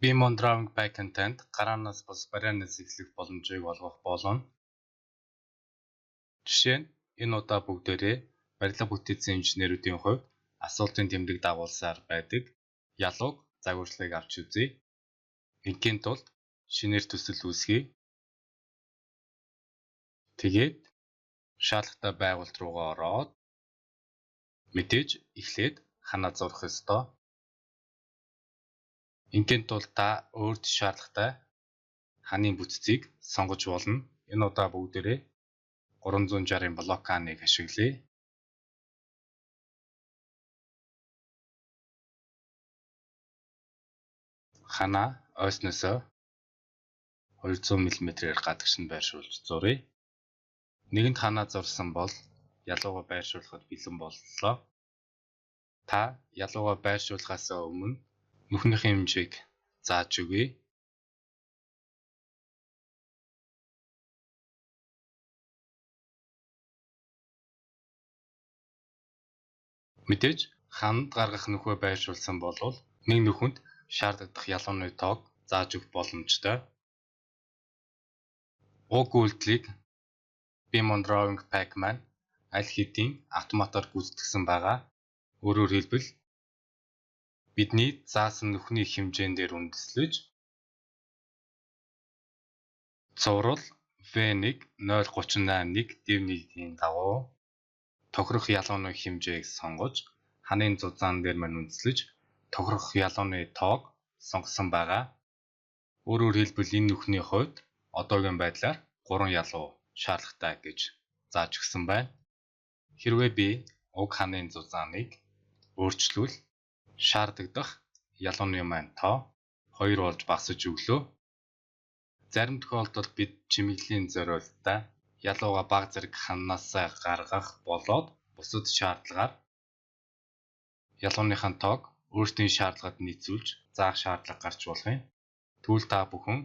Би Mondragon Pack-нд гараанаас бус барианаас эхлэх боломжийг олгох болно. Жишээ нь энэ удаа бүгдээрээ барилга бүтээсэн инженерүүдийн хувьд асуултын тэмдэг дагуулсаар байдаг ялууг загварчлалыг авч үзье. Ингийн тулд шинээр төсөл үүсгэе. Тэгээд шаардлагатай байгууллт руугаа ороод мэдээж эхлээд ханаа зурах ёстой. Ингийн тулд та өөрт шаардлагатай ханы бүтцийг сонгож болно. Энэ удаа бүгдээрээ 360-ын блок ханыг ашиглая. Ханаа ойсноосоо 200 мм-ээр гадагш нь байршуулж зуръя. Нэгэнд ханаа зурсан бол ялуугаа байршуулахад бэлэн боллоо. Та ялуугаа байршуулахаас өмнө нүхнийхээ хэмжээг зааж өгье. Мэдээж ханад гаргах нүхөө байршуулсан бол нэг нүхэнд шаардлагадах ялууны тоог зааж өгөх боломжтой. Уг үйлдэлийг би Mondragon Pack маань аль хэдийн автоматар гүйцэтгэсэн байгаа. Өөрөөр хэлбэл бидний заасан нүхний хэмжээн дээр үндэслэж цуврал V1 0.38.1 дивнийгийн дагуу тохирох ялууны хэмжээг сонгож ханы зузаан дээр мань үндэслэж тохирох ялууны тоог сонгосон байгаа. Өөрөөр хэлбэл энэ нүхний хувьд одоогийн байдлаар 3 ялуу шаардлагатай гэж зааж өгсөн байна. Хэрвээ би уг ханы зузааныг өөрчлөвл шаардлагадах ялууны маань тоо 2 болж багасж өглөө. Зарим тохиолдолд бид чимэглэлийн зориулалтаа ялууга бага зэрэг ханаас гаргах болоод бусад шаардлагаар ялууныхаа тоог өөрсдийн шаардлагад нийцүүлж заах шаардлага гарч болох юм. Тэгвэл та бүхэн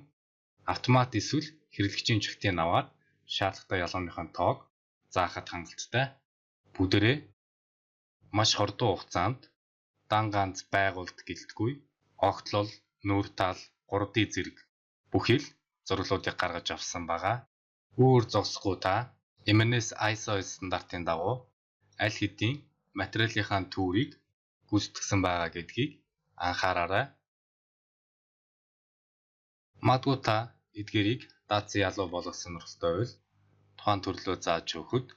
автомат эсвэл хэрэглэгчийн чигтийг аваад шаардлагатай ялууныхаа тоог заахад хангалттай. Бүгдээрээ маш хурдан хугацаанд дан ганц байгуулт гэлтгүй огтлол, нүүртал, 3D зэрэг бүхий л зураглуудыг гаргаж авсан байгаа. Үүгээр зогсохгүй та MNS ISO стандартын дагуу аль хэдийн материалынхаа төврийг гүйцэтгсэн байгаа гэдгийг анхаараарай. Магадгүй та эдгээрийг даацсан ялуу болгох сонирхолтой байвал тухайн төрлөө зааж өгөхөд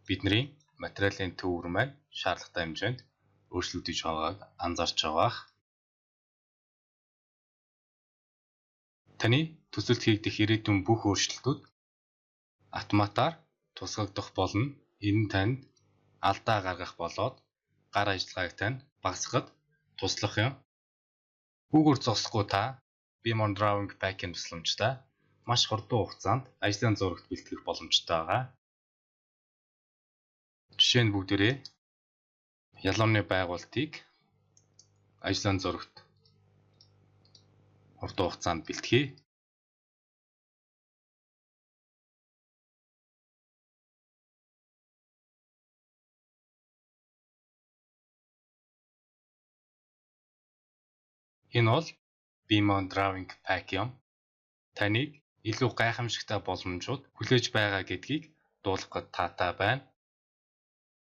бидний материалын төвөр маань шаардлагатай хэмжээнд өөрчлөгдөж байгааг анзаарч байгаах. Таны төсөлд хийгдэх ирээдүйн бүх өөрчлөлтүүд автоматар тусгагдах болно. Энэ нь танд алдаа гаргах болоод гар ажиллагааг тань багасгахад туслах юм. Үүгээр зогсохгүй та би Mondragon Pack-ийн тусламжтай маш хурдан хугацаанд ажлын зурагт бэлтгэх боломжтой байгаа. Жишээ нь бүгдээрээ ялууны байгуултыг ажлын зурагт хурдан хугацаанд бэлтгэе. Энэ бол би Mondragon Pack юм. Таныг илүү гайхамшигтай боломжууд хүлээж байгаа гэдгийг дуулгахад таатай байна.